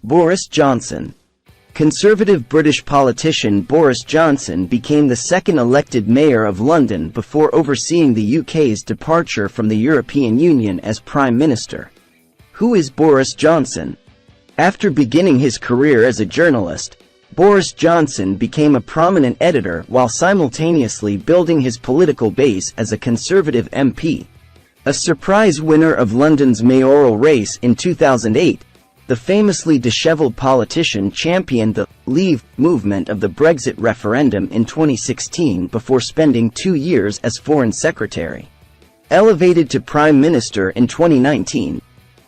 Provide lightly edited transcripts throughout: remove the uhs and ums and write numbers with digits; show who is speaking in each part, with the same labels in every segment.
Speaker 1: Boris Johnson. Conservative British politician Boris Johnson became the second elected mayor of London before overseeing the UK's departure from the European Union as Prime Minister. Who is Boris Johnson? After beginning his career as a journalist, Boris Johnson became a prominent editor while simultaneously building his political base as a Conservative MP. A surprise winner of London's mayoral race in 2008, the famously disheveled politician championed the Leave movement of the Brexit referendum in 2016 before spending 2 years as Foreign Secretary. Elevated to Prime Minister in 2019,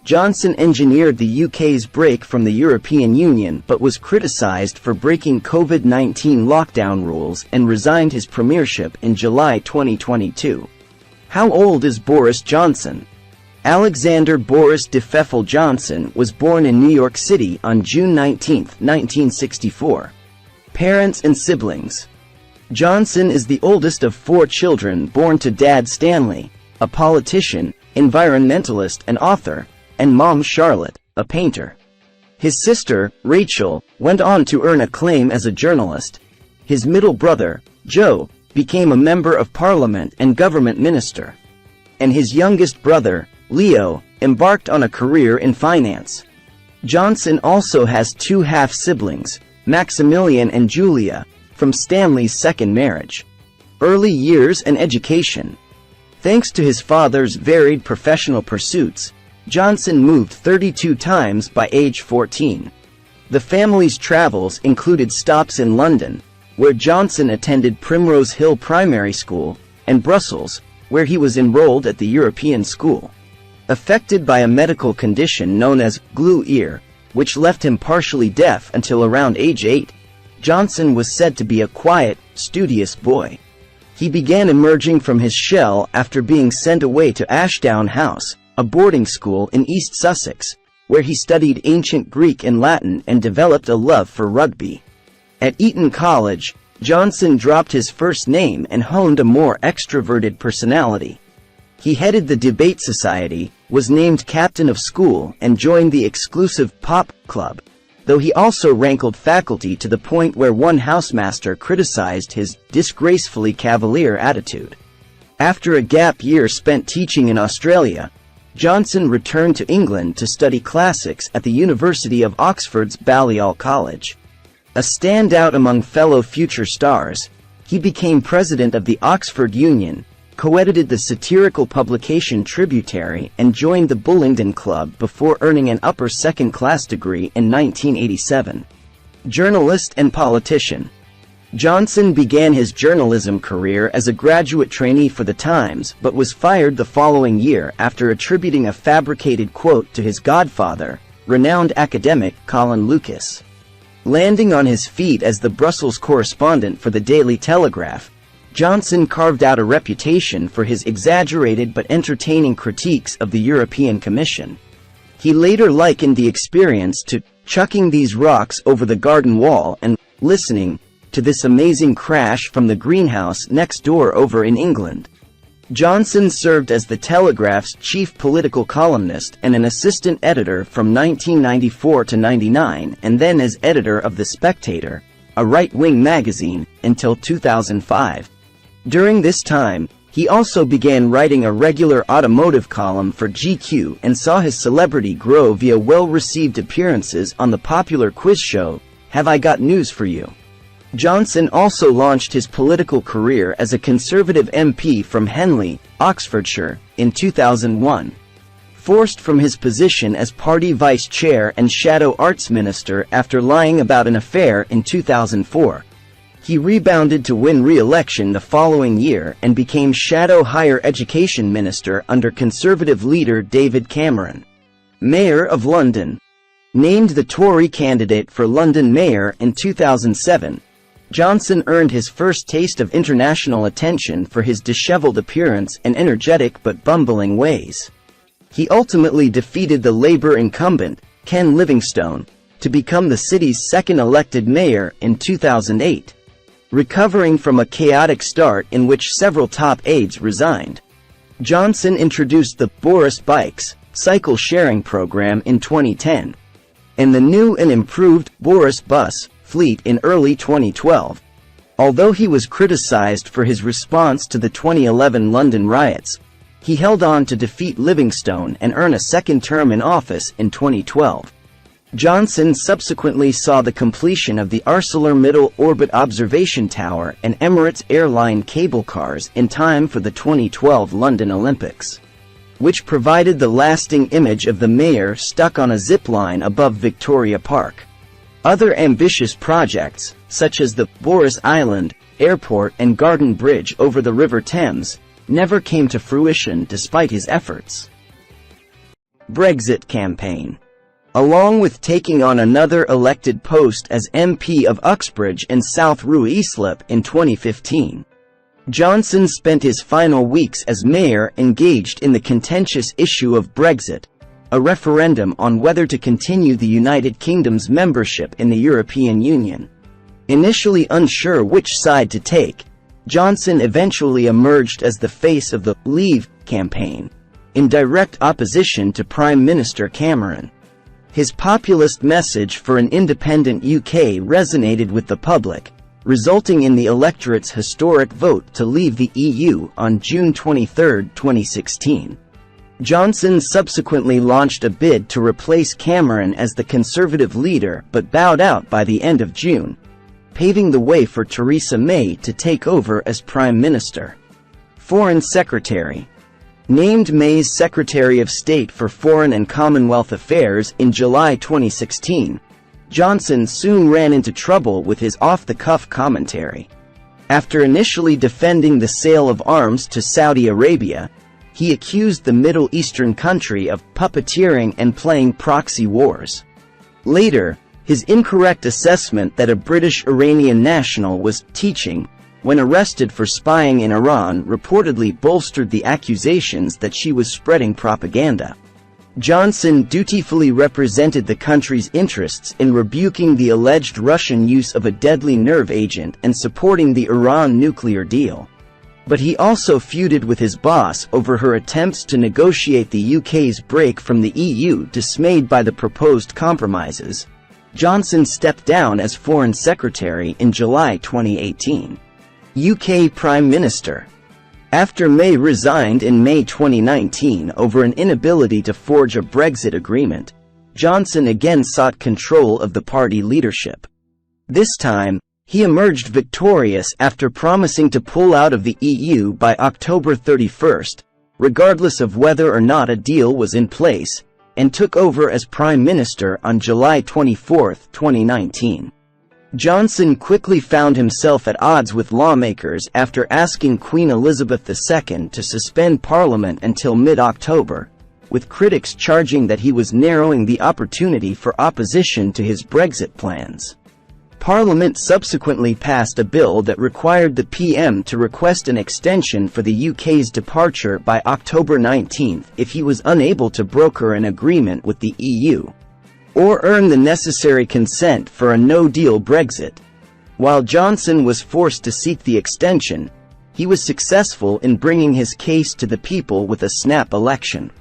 Speaker 1: Johnson engineered the UK's break from the European Union but was criticised for breaking COVID-19 lockdown rules and resigned his premiership in July 2022. How old is Boris Johnson? Alexander Boris de Pfeffel Johnson was born in New York City on June 19, 1964. Parents and siblings. Johnson is the oldest of 4 children born to Dad Stanley, a politician, environmentalist and author, and Mom Charlotte, a painter. His sister, Rachel, went on to earn acclaim as a journalist. His middle brother, Joe, became a member of parliament and government minister. And his youngest brother, Leo, embarked on a career in finance. Johnson also has 2 half-siblings, Maximilian and Julia, from Stanley's second marriage. Early years and education. Thanks to his father's varied professional pursuits, Johnson moved 32 times by age 14. The family's travels included stops in London, where Johnson attended Primrose Hill Primary School, and Brussels, where he was enrolled at the European School. Affected by a medical condition known as glue ear, which left him partially deaf until around age 8, Johnson was said to be a quiet, studious boy. He began emerging from his shell after being sent away to Ashdown House, a boarding school in East Sussex, where he studied ancient Greek and Latin and developed a love for rugby. At Eton College, Johnson dropped his first name and honed a more extroverted personality. He headed the debate society, was named captain of school and joined the exclusive pop club, though he also rankled faculty to the point where one housemaster criticized his disgracefully cavalier attitude. After a gap year spent teaching in Australia, Johnson returned to England to study classics at the University of Oxford's Balliol College. A standout among fellow future stars, he became president of the Oxford Union, co-edited the satirical publication Tributary and joined the Bullingdon Club before earning an upper second-class degree in 1987. Journalist and politician. Johnson began his journalism career as a graduate trainee for The Times but was fired the following year after attributing a fabricated quote to his godfather, renowned academic Colin Lucas. Landing on his feet as the Brussels correspondent for the Daily Telegraph, Johnson carved out a reputation for his exaggerated but entertaining critiques of the European Commission. He later likened the experience to chucking these rocks over the garden wall and listening to this amazing crash from the greenhouse next door over in England. Johnson served as the Telegraph's chief political columnist and an assistant editor from 1994 to 99 and then as editor of The Spectator, a right-wing magazine, until 2005. During this time, he also began writing a regular automotive column for GQ and saw his celebrity grow via well-received appearances on the popular quiz show, Have I Got News for You? Johnson also launched his political career as a Conservative MP from Henley, Oxfordshire, in 2001. Forced from his position as party vice chair and shadow arts minister after lying about an affair in 2004, he rebounded to win re-election the following year and became shadow higher education minister under Conservative leader David Cameron. Mayor of London. Named the Tory candidate for London mayor in 2007, Johnson earned his first taste of international attention for his disheveled appearance and energetic but bumbling ways. He ultimately defeated the Labour incumbent, Ken Livingstone, to become the city's second elected mayor in 2008, recovering from a chaotic start in which several top aides resigned. Johnson introduced the Boris Bikes cycle sharing program in 2010. and the new and improved Boris bus fleet in early 2012. Although he was criticized for his response to the 2011 London riots, he held on to defeat Livingstone and earn a second term in office in 2012. Johnson subsequently saw the completion of the ArcelorMittal Orbit Observation Tower and Emirates Airline cable cars in time for the 2012 London Olympics, which provided the lasting image of the mayor stuck on a zip line above Victoria Park. Other ambitious projects, such as the Boris Island Airport and Garden Bridge over the River Thames, never came to fruition despite his efforts. Brexit campaign. Along with taking on another elected post as MP of Uxbridge and South Ruislip in 2015, Johnson spent his final weeks as mayor engaged in the contentious issue of Brexit, a referendum on whether to continue the United Kingdom's membership in the European Union. Initially unsure which side to take, Johnson eventually emerged as the face of the Leave campaign, in direct opposition to Prime Minister Cameron. His populist message for an independent UK resonated with the public, resulting in the electorate's historic vote to leave the EU on June 23, 2016. Johnson subsequently launched a bid to replace Cameron as the Conservative leader but bowed out by the end of June, paving the way for Theresa May to take over as Prime Minister. Foreign Secretary. Named May's Secretary of State for Foreign and Commonwealth Affairs in July 2016, Johnson soon ran into trouble with his off-the-cuff commentary. After initially defending the sale of arms to Saudi Arabia, he accused the Middle Eastern country of puppeteering and playing proxy wars. Later, his incorrect assessment that a British Iranian national was teaching when arrested for spying in Iran reportedly bolstered the accusations that she was spreading propaganda. Johnson dutifully represented the country's interests in rebuking the alleged Russian use of a deadly nerve agent and supporting the Iran nuclear deal. But he also feuded with his boss over her attempts to negotiate the UK's break from the EU. Dismayed by the proposed compromises, Johnson stepped down as Foreign Secretary in July 2018. UK Prime Minister. After May resigned in May 2019 over an inability to forge a Brexit agreement, Johnson again sought control of the party leadership. This time, he emerged victorious after promising to pull out of the EU by October 31, regardless of whether or not a deal was in place, and took over as Prime Minister on July 24, 2019. Johnson quickly found himself at odds with lawmakers after asking Queen Elizabeth II to suspend Parliament until mid-October, with critics charging that he was narrowing the opportunity for opposition to his Brexit plans. Parliament subsequently passed a bill that required the PM to request an extension for the UK's departure by October 19 if he was unable to broker an agreement with the EU, or earn the necessary consent for a no-deal Brexit. While Johnson was forced to seek the extension, he was successful in bringing his case to the people with a snap election.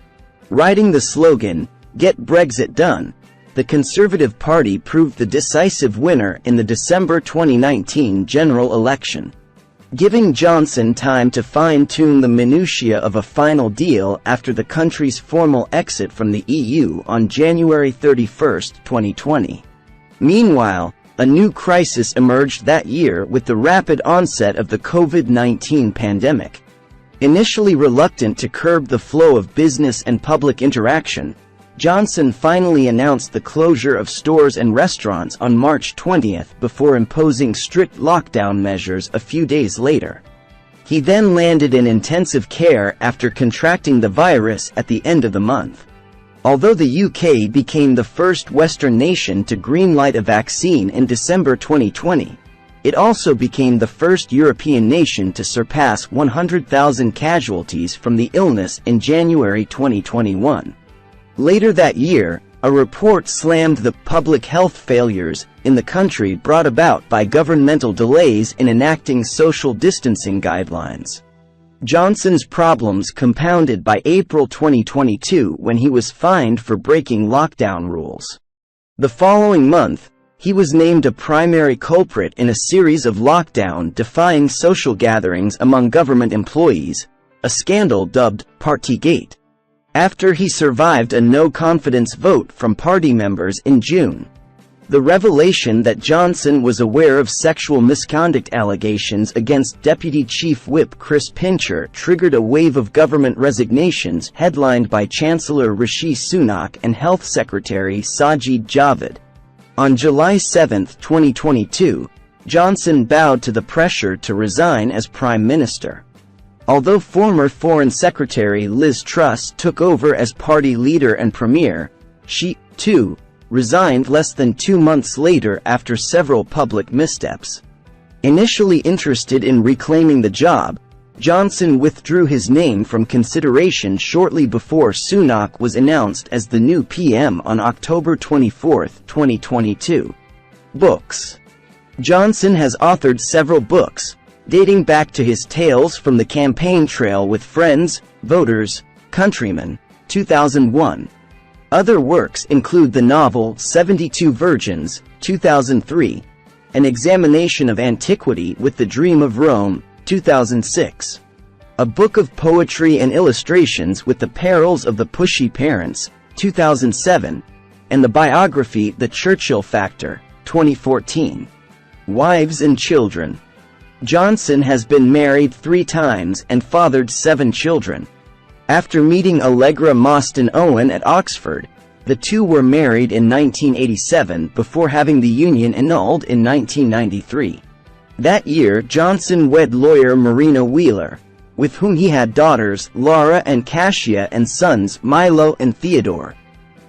Speaker 1: Riding the slogan, "Get Brexit Done," the Conservative Party proved the decisive winner in the December 2019 general election, giving Johnson time to fine-tune the minutiae of a final deal after the country's formal exit from the EU on January 31, 2020. Meanwhile, a new crisis emerged that year with the rapid onset of the COVID-19 pandemic. Initially reluctant to curb the flow of business and public interaction, Johnson finally announced the closure of stores and restaurants on March 20 before imposing strict lockdown measures a few days later. He then landed in intensive care after contracting the virus at the end of the month. Although the UK became the first Western nation to greenlight a vaccine in December 2020, it also became the first European nation to surpass 100,000 casualties from the illness in January 2021. Later that year, a report slammed the public health failures in the country brought about by governmental delays in enacting social distancing guidelines. Johnson's problems compounded by April 2022 when he was fined for breaking lockdown rules. The following month, he was named a primary culprit in a series of lockdown-defying social gatherings among government employees, a scandal dubbed Partygate, after he survived a no-confidence vote from party members in June. The revelation that Johnson was aware of sexual misconduct allegations against Deputy Chief Whip Chris Pincher triggered a wave of government resignations headlined by Chancellor Rishi Sunak and Health Secretary Sajid Javid. On July 7, 2022, Johnson bowed to the pressure to resign as Prime Minister. Although former Foreign Secretary Liz Truss took over as party leader and premier, she, too, resigned less than 2 months later after several public missteps. Initially interested in reclaiming the job, Johnson withdrew his name from consideration shortly before Sunak was announced as the new PM on October 24, 2022. Books. Johnson has authored several books, dating back to his Tales from the Campaign Trail with Friends, Voters, Countrymen, 2001. Other works include the novel 72 Virgins, 2003, An Examination of Antiquity with the Dream of Rome, 2006, a book of poetry and illustrations with the Perils of the Pushy Parents, 2007, and the biography The Churchill Factor, 2014. Wives and Children. Johnson has been married 3 times and fathered 7 children. After meeting Allegra Mostyn Owen at Oxford, the two were married in 1987 before having the union annulled in 1993. That year Johnson wed lawyer Marina Wheeler, with whom he had daughters Laura and Cassia and sons Milo and Theodore.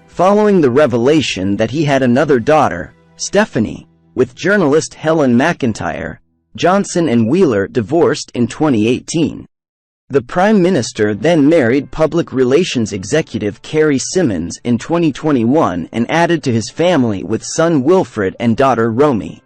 Speaker 1: Following the revelation that he had another daughter, Stephanie, with journalist Helen McIntyre, Johnson and Wheeler divorced in 2018. The Prime Minister then married public relations executive Carrie Symonds in 2021 and added to his family with son Wilfred and daughter Romy.